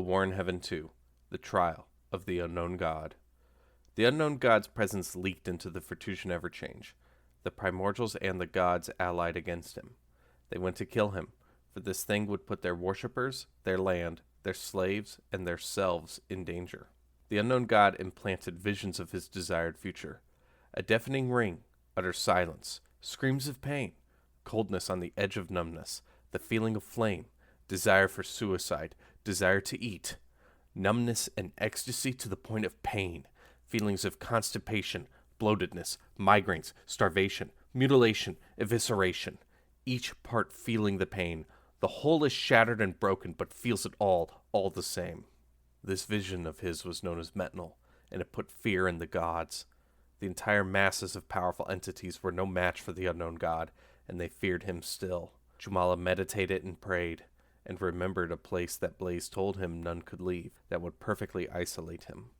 War in Heaven 2, The Trial of the Unknown God. The unknown god's presence leaked into the Fortusian Everchange. The primordials and the gods allied against him. They went to kill him, for this thing would put their worshippers, their land, their slaves, and their selves in danger. The unknown god implanted visions of his desired future. A deafening ring, utter silence, screams of pain, coldness on the edge of numbness, the feeling of flame, desire for suicide, desire to eat, numbness and ecstasy to the point of pain, feelings of constipation, bloatedness, migraines, starvation, mutilation, evisceration, each part feeling the pain. The whole is shattered and broken, but feels it all the same. This vision of his was known as Metnal, and it put fear in the gods. The entire masses of powerful entities were no match for the unknown god, and they feared him still. Jumala meditated and prayed, and remembered a place that Blaze told him none could leave, that would perfectly isolate him.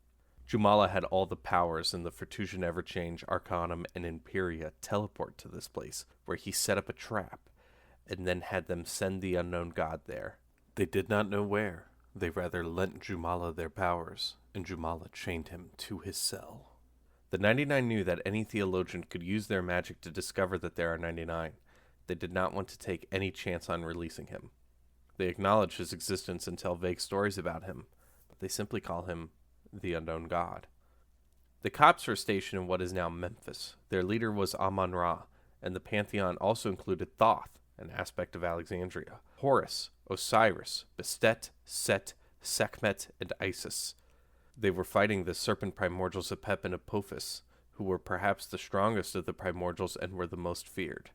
Jumala had all the powers in the Fortusian Everchange, Arcanum, and Imperia teleport to this place, where he set up a trap, and then had them send the unknown god there. They did not know where. They rather lent Jumala their powers, and Jumala chained him to his cell. The 99 knew that any theologian could use their magic to discover that there are 99. They did not want to take any chance on releasing him. They acknowledge his existence and tell vague stories about him, but they simply call him the unknown god. The cops were stationed in what is now Memphis. Their leader was Amun-Ra, and the pantheon also included Thoth, an aspect of Alexandria, Horus, Osiris, Bastet, Set, Sekhmet, and Isis. They were fighting the serpent primordials Apep and Apophis, who were perhaps the strongest of the primordials and were the most feared.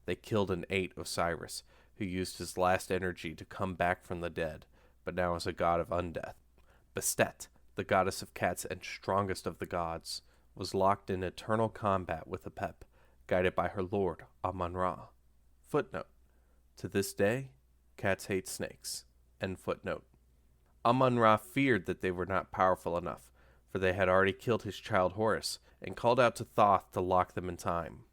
They killed and ate Osiris, who used his last energy to come back from the dead, but now is a god of undeath. Bastet, the goddess of cats and strongest of the gods, was locked in eternal combat with Apep, guided by her lord, Amun-Ra. Footnote: to this day, cats hate snakes. End footnote. Amun-Ra feared that they were not powerful enough, for they had already killed his child Horus, and called out to Thoth to lock them in time.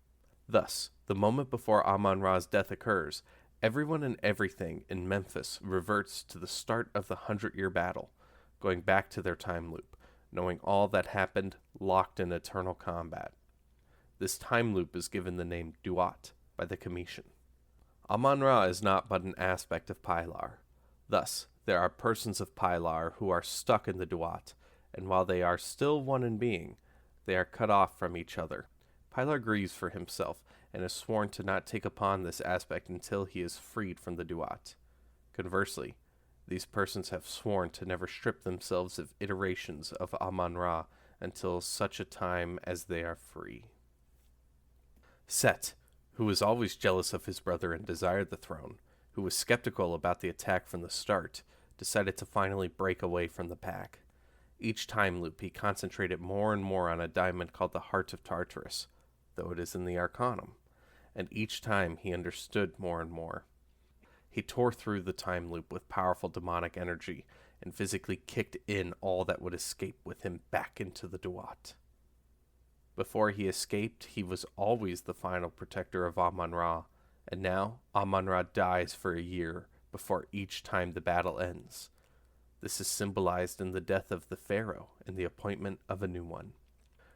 Thus, the moment before Amun-Ra's death occurs, everyone and everything in Memphis reverts to the start of the 100-year battle, going back to their time loop, knowing all that happened, locked in eternal combat. This time loop is given the name Duat by the Cometian. Amun-Ra is not but an aspect of Pilar. Thus, there are persons of Pilar who are stuck in the Duat, and while they are still one in being, they are cut off from each other. Pilar grieves for himself, and is sworn to not take upon this aspect until he is freed from the Duat. Conversely, these persons have sworn to never strip themselves of iterations of Amun-Ra until such a time as they are free. Set, who was always jealous of his brother and desired the throne, who was skeptical about the attack from the start, decided to finally break away from the pack. Each time loop he concentrated more and more on a diamond called the Heart of Tartarus, though it is in the Arcanum, and each time he understood more and more. He tore through the time loop with powerful demonic energy, and physically kicked in all that would escape with him back into the Duat. Before he escaped, he was always the final protector of Amun-Ra, and now Amun-Ra dies for a year before each time the battle ends. This is symbolized in the death of the pharaoh and the appointment of a new one.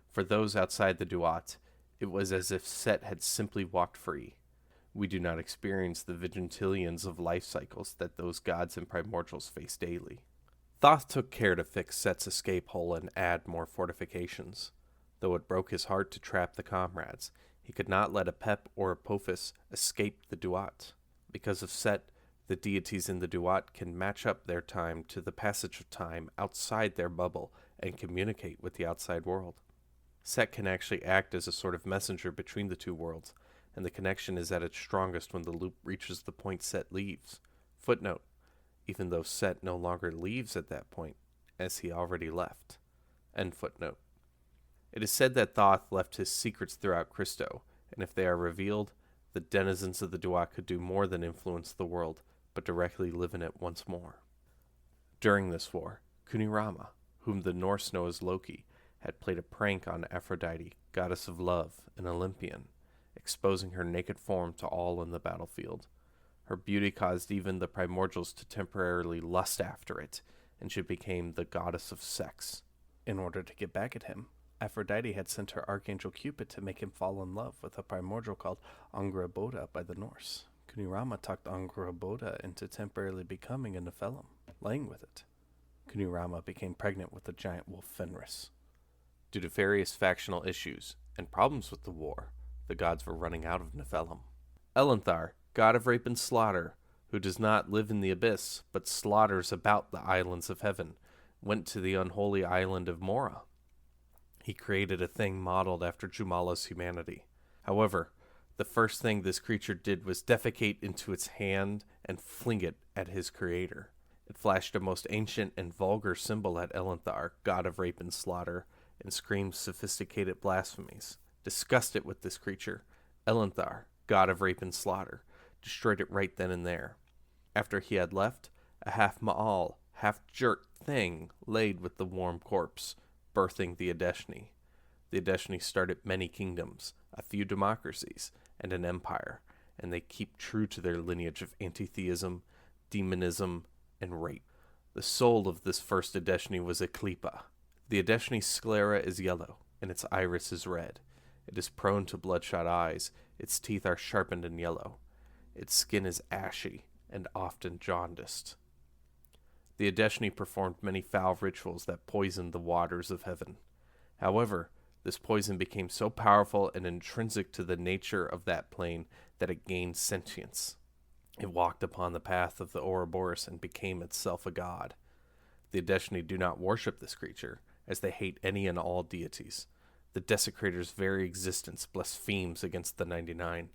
For those outside the Duat, it was as if Set had simply walked free. We do not experience the vigintillions of life cycles that those gods and primordials face daily. Thoth took care to fix Set's escape hole and add more fortifications. Though it broke his heart to trap the comrades, he could not let Apep or Apophis escape the Duat. Because of Set, the deities in the Duat can match up their time to the passage of time outside their bubble and communicate with the outside world. Set can actually act as a sort of messenger between the two worlds, and the connection is at its strongest when the loop reaches the point Set leaves. Footnote: even though Set no longer leaves at that point, as he already left. End footnote. It is said that Thoth left his secrets throughout Cristo, and if they are revealed, the denizens of the Duat could do more than influence the world, but directly live in it once more. During this war, Kunirama, whom the Norse know as Loki, had played a prank on Aphrodite, goddess of love, an Olympian, exposing her naked form to all in the battlefield. Her beauty caused even the primordials to temporarily lust after it, and she became the goddess of sex. In order to get back at him, Aphrodite had sent her archangel Cupid to make him fall in love with a primordial called Angra by the Norse. Kunirama talked Angra into temporarily becoming a Nephilim, laying with it. Kunirama became pregnant with the giant wolf Fenris. Due to various factional issues and problems with the war, the gods were running out of Nephilim. Elenthar, god of rape and slaughter, who does not live in the abyss, but slaughters about the islands of heaven, went to the unholy island of Mora. He created a thing modeled after Jumala's humanity. However, the first thing this creature did was defecate into its hand and fling it at his creator. It flashed a most ancient and vulgar symbol at Elenthar, god of rape and slaughter, and screamed sophisticated blasphemies. Disgusted with this creature, Elenthar, god of rape and slaughter, destroyed it right then and there. After he had left, a half Ma'al, half-jerk thing laid with the warm corpse, birthing the Adeshni. The Adeshni started many kingdoms, a few democracies, and an empire, and they keep true to their lineage of anti-theism, demonism, and rape. The soul of this first Adeshni was Eclipa. The Adeshni sclera is yellow, and its iris is red. It is prone to bloodshot eyes, its teeth are sharpened and yellow. Its skin is ashy, and often jaundiced. The Adeshni performed many foul rituals that poisoned the waters of heaven. However, this poison became so powerful and intrinsic to the nature of that plane that it gained sentience. It walked upon the path of the Ouroboros and became itself a god. The Adeshni do not worship this creature, as they hate any and all deities. The Desecrator's very existence blasphemes against the 99.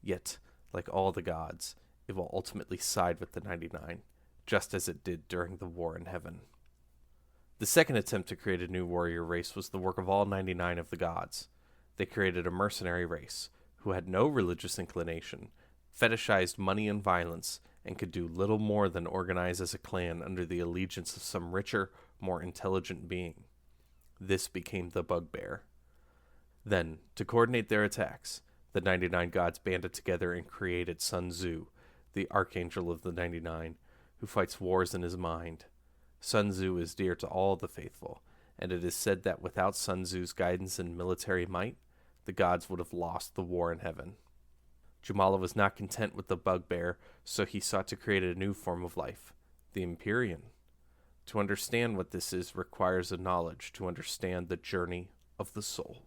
Yet, like all the gods, it will ultimately side with the 99, just as it did during the war in heaven. The second attempt to create a new warrior race was the work of all 99 of the gods. They created a mercenary race, who had no religious inclination, fetishized money and violence, and could do little more than organize as a clan under the allegiance of some richer, more intelligent being. This became the bugbear. Then, to coordinate their attacks, the 99 gods banded together and created Sun Tzu, the archangel of the 99, who fights wars in his mind. Sun Tzu is dear to all the faithful, and it is said that without Sun Tzu's guidance and military might, the gods would have lost the war in heaven. Jumala was not content with the bugbear, so he sought to create a new form of life, the Empyrean. To understand what this is requires a knowledge to understand the journey of the soul.